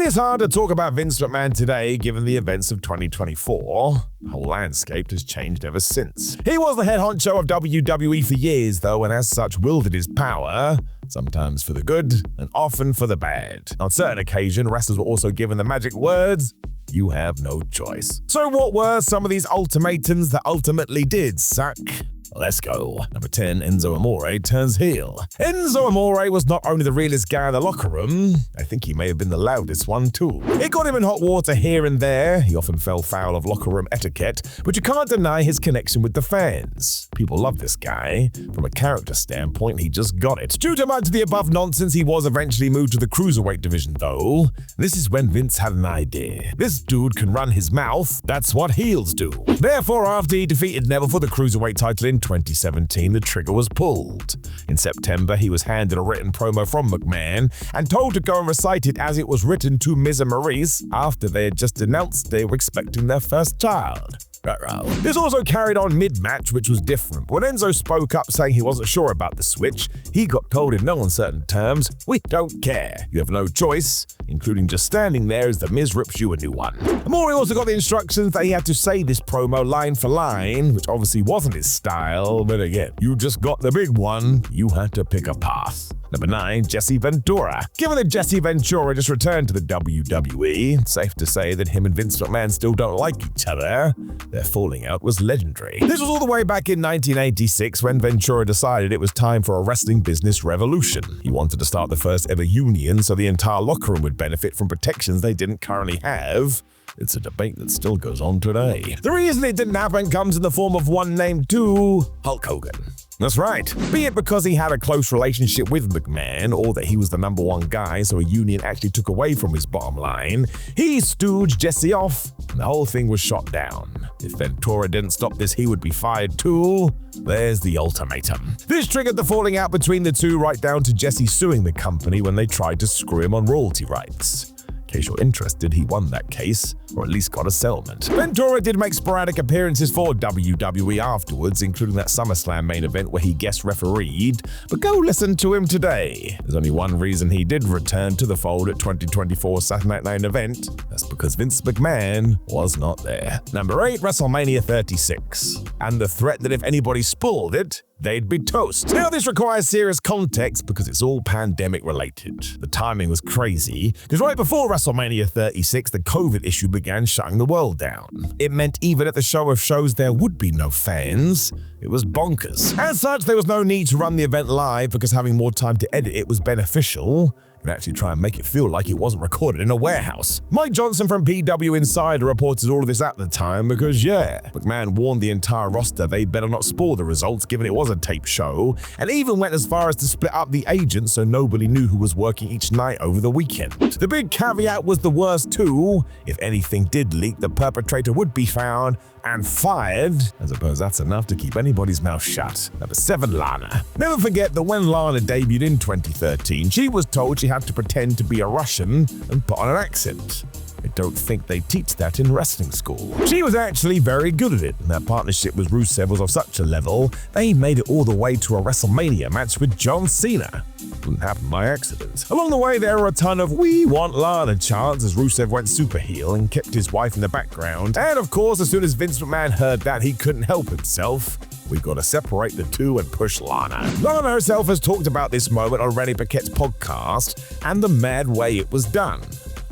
is hard to talk about Vince McMahon today given the events of 2024. The whole landscape has changed ever since. He was the head honcho of WWE for years though, and as such wielded his power, sometimes for the good and often for the bad. On certain occasions, wrestlers were also given the magic words, "You have no choice." So what were some of these ultimatums that ultimately did suck? Let's go. Number 10, Enzo Amore turns heel. Enzo Amore was not only the realest guy in the locker room, I think he may have been the loudest one too. It got him in hot water here and there. He often fell foul of locker room etiquette, but you can't deny his connection with the fans. People love this guy. From a character standpoint, he just got it. Due to much of the above nonsense, he was eventually moved to the cruiserweight division though. This is when Vince had an idea. This dude can run his mouth. That's what heels do. Therefore, after he defeated Neville for the cruiserweight title in 2017, the trigger was pulled. In September, he was handed a written promo from McMahon and told to go and recite it as it was written to Miz and Maurice after they had just announced they were expecting their first child. This also carried on mid-match, which was different. When Enzo spoke up saying he wasn't sure about the switch, he got told in no uncertain terms, "We don't care. You have no choice," including just standing there as the Miz rips you a new one. Amore also got the instructions that he had to say this promo line for line, which obviously wasn't his style, but again, you just got the big one, you had to pick a path. Number 9, Jesse Ventura. Given that Jesse Ventura just returned to the WWE, it's safe to say that him and Vince McMahon still don't like each other. Their falling out was legendary. This was all the way back in 1986 when Ventura decided it was time for a wrestling business revolution. He wanted to start the first ever union so the entire locker room would benefit from protections they didn't currently have. It's a debate that still goes on today. The reason it didn't happen comes in the form of one named too, Hulk Hogan. That's right. Be it because he had a close relationship with McMahon or that he was the number one guy so a union actually took away from his bottom line, he stooged Jesse off and the whole thing was shot down. If Ventura didn't stop this, he would be fired too. There's the ultimatum. This triggered the falling out between the two right down to Jesse suing the company when they tried to screw him on royalty rights. In case you're interested, he won that case, or at least got a settlement. Ventura did make sporadic appearances for WWE afterwards, including that SummerSlam main event where he guest refereed, but go listen to him today. There's only one reason he did return to the fold at 2024 Saturday Night Main Event. That's because Vince McMahon was not there. Number 8, WrestleMania 36. And the threat that if anybody spoiled it, they'd be toast. Now this requires serious context because it's all pandemic related. The timing was crazy because right before WrestleMania 36, the COVID issue began shutting the world down. It meant even at the show of shows there would be no fans. It was bonkers. As such, there was no need to run the event live because having more time to edit it was beneficial. And actually try and make it feel like it wasn't recorded in a warehouse. Mike Johnson from PW Insider reported all of this at the time because, McMahon warned the entire roster they'd better not spoil the results given it was a tape show, and even went as far as to split up the agents so nobody knew who was working each night over the weekend. The big caveat was the worst too. If anything did leak, the perpetrator would be found and fired. I suppose that's enough to keep anybody's mouth shut. Number 7, Lana. Never forget that when Lana debuted in 2013, she was told she had to pretend to be a Russian and put on an accent. I don't think they teach that in wrestling school. She was actually very good at it, and their partnership with Rusev was of such a level, they made it all the way to a WrestleMania match with John Cena. Wouldn't happen by accident. Along the way, there were a ton of "we want Lana" chants as Rusev went super heel and kept his wife in the background. And of course, as soon as Vince McMahon heard that, he couldn't help himself. We gotta separate the two and push Lana. Lana herself has talked about this moment on Renee Paquette's podcast and the mad way it was done.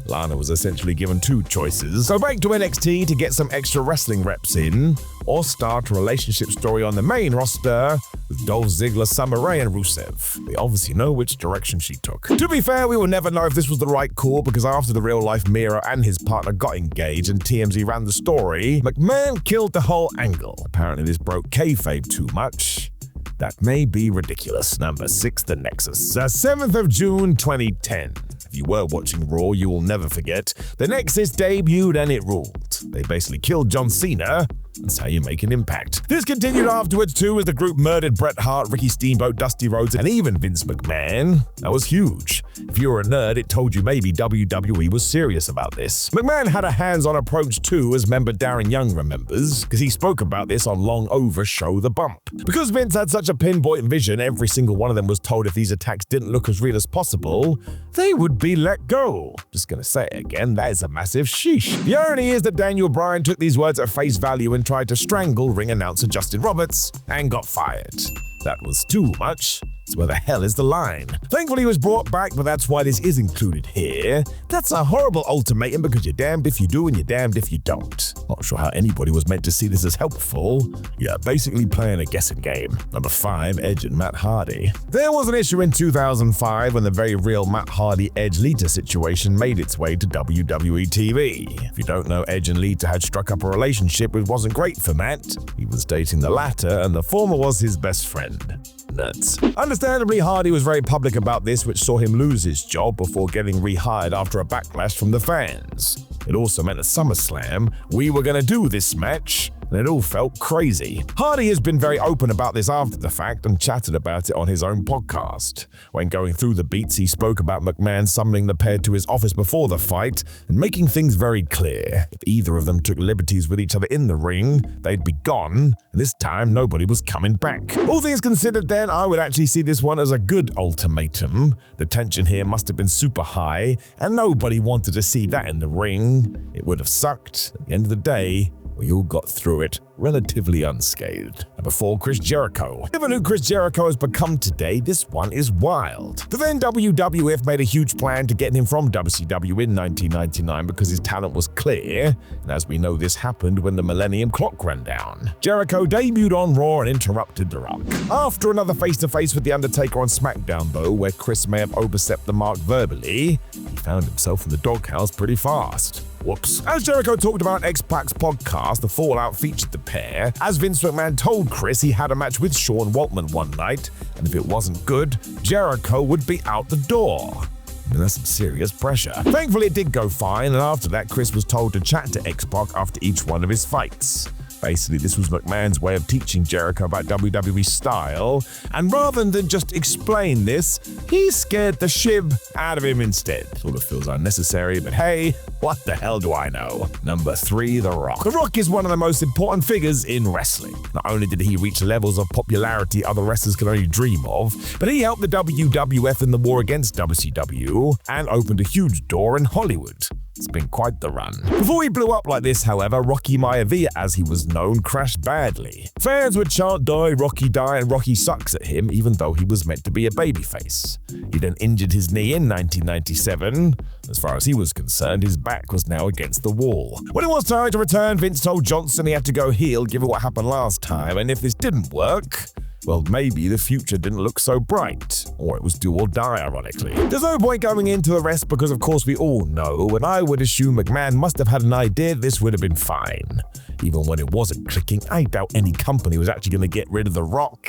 Lana was essentially given two choices: go back to NXT to get some extra wrestling reps in, or start a relationship story on the main roster with Dolph Ziggler, Summer Rae, and Rusev. They obviously know which direction she took. To be fair, we will never know if this was the right call because after the real-life Miro and his partner got engaged and TMZ ran the story, McMahon killed the whole angle. Apparently this broke kayfabe too much. That may be ridiculous. Number 6, the Nexus. 7th of June 2010. If you were watching Raw, you will never forget. The Nexus debuted and it ruled. They basically killed John Cena That's how you make an impact. This continued afterwards too, as the group murdered Bret Hart, Ricky Steamboat, Dusty Rhodes, and even Vince McMahon. That was huge. If you were a nerd, it told you maybe WWE was serious about this. McMahon had a hands-on approach too, as member Darren Young remembers, because he spoke about this on Long Over Show The Bump. Because Vince had such a pinpoint vision, every single one of them was told if these attacks didn't look as real as possible, they would be let go. Just gonna say it again, that is a massive sheesh. The irony is that Daniel Bryan took these words at face value and tried to strangle ring announcer Justin Roberts and got fired. That was too much. So where the hell is the line? Thankfully he was brought back, but that's why this is included here. That's a horrible ultimatum because you're damned if you do and you're damned if you don't. Not sure how anybody was meant to see this as helpful. Yeah, basically playing a guessing game. Number 5, Edge and Matt Hardy. There was an issue in 2005 when the very real Matt Hardy Edge Lita situation made its way to WWE TV. If you don't know, Edge and Lita had struck up a relationship which wasn't great for Matt. He was dating the latter and the former was his best friend. Nuts. Understandably, Hardy was very public about this, which saw him lose his job before getting rehired after a backlash from the fans. It also meant at SummerSlam, we were going to do this match, and it all felt crazy. Hardy has been very open about this after the fact and chatted about it on his own podcast. When going through the beats, he spoke about McMahon summoning the pair to his office before the fight and making things very clear. If either of them took liberties with each other in the ring, they'd be gone, and this time nobody was coming back. All things considered then, I would actually see this one as a good ultimatum. The tension here must have been super high, and nobody wanted to see that in the ring. It would have sucked. At the end of the day, we all got through it relatively unscathed. Number 4, Chris Jericho. Given who Chris Jericho has become today, this one is wild. The then WWF made a huge plan to get him from WCW in 1999 because his talent was clear, and as we know, this happened when the Millennium Clock ran down. Jericho debuted on Raw and interrupted The Rock. After another face-to-face with The Undertaker on SmackDown though, where Chris may have overstepped the mark verbally, he found himself in the doghouse pretty fast. Whoops. As Jericho talked about on X-Pac's podcast, The Fallout featured the pair, as Vince McMahon told Chris he had a match with Sean Waltman one night, and if it wasn't good, Jericho would be out the door. And that's some serious pressure. Thankfully it did go fine, and after that Chris was told to chat to X-Pac after each one of his fights. Basically, this was McMahon's way of teaching Jericho about WWE style, and rather than just explain this, he scared the shib out of him instead. Sort of feels unnecessary, but hey, what the hell do I know? Number 3, The Rock. The Rock is one of the most important figures in wrestling. Not only did he reach levels of popularity other wrestlers can only dream of, but he helped the WWF in the war against WCW and opened a huge door in Hollywood. It's been quite the run. Before he blew up like this, however, Rocky Maivia, as he was known, crashed badly. Fans would chant "Die, Rocky, die," and Rocky sucks at him, even though he was meant to be a babyface. He then injured his knee in 1997. As far as he was concerned, his back was now against the wall. When it was time to return, Vince told Johnson he had to go heel given what happened last time, and if this didn't work, well, maybe the future didn't look so bright. Or it was do or die, ironically. There's no point going into the rest because of course we all know, and I would assume McMahon must have had an idea this would have been fine. Even when it wasn't clicking, I doubt any company was actually going to get rid of The Rock.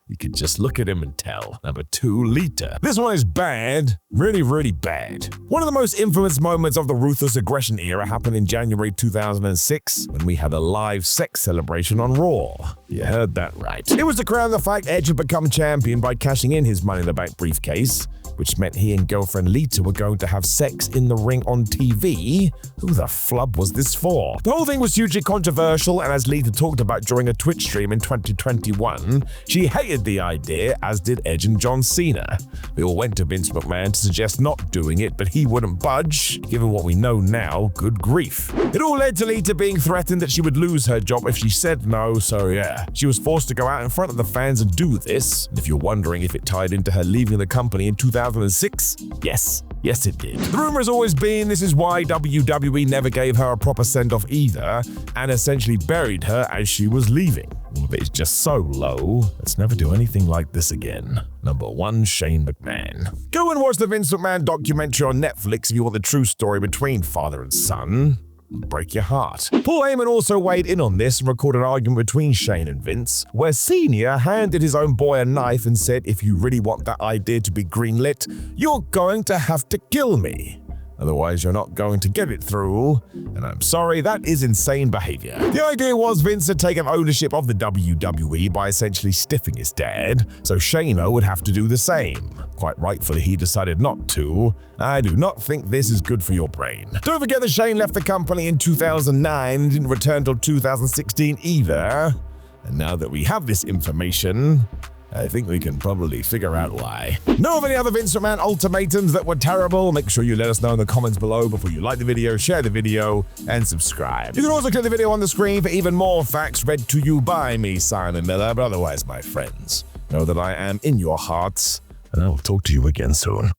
You could just look at him and tell. Number 2, Lita. This one is bad. Really, really bad. One of the most infamous moments of the Ruthless Aggression era happened in January 2006 when we had a live sex celebration on Raw. You heard that right. It was to crown the fact Edge had become champion by cashing in his Money in the Bank briefcase, which meant he and girlfriend Lita were going to have sex in the ring on TV. Who the flub was this for? The whole thing was hugely controversial, and as Lita talked about during a Twitch stream in 2021, she hated the idea, as did Edge and John Cena. We all went to Vince McMahon to suggest not doing it, but he wouldn't budge. Given what we know now, good grief. It all led to Lita being threatened that she would lose her job if she said no, so yeah. She was forced to go out in front of the fans and do this. And if you're wondering if it tied into her leaving the company in 2006, yes it did. The rumor has always been this is why WWE never gave her a proper send-off either, and essentially buried her as she was leaving. All of it is just so low. Let's never do anything like this again. Number 1, Shane McMahon. Go and watch the Vince McMahon documentary on Netflix if you want the true story between father and son. Break your heart. Paul Heyman also weighed in on this and recorded an argument between Shane and Vince, where Senior handed his own boy a knife and said, if you really want that idea to be greenlit, you're going to have to kill me. Otherwise, you're not going to get it through, and I'm sorry, that is insane behavior. The idea was Vince had taken ownership of the WWE by essentially stiffing his dad, so Shayna would have to do the same. Quite rightfully, he decided not to. I do not think this is good for your brain. Don't forget that Shane left the company in 2009 and didn't return till 2016 either. And now that we have this information, I think we can probably figure out why. Know of any other Vince McMahon ultimatums that were terrible? Make sure you let us know in the comments below before you like the video, share the video, and subscribe. You can also click the video on the screen for even more facts read to you by me, Simon Miller. But otherwise, my friends, know that I am in your hearts, and I will talk to you again soon.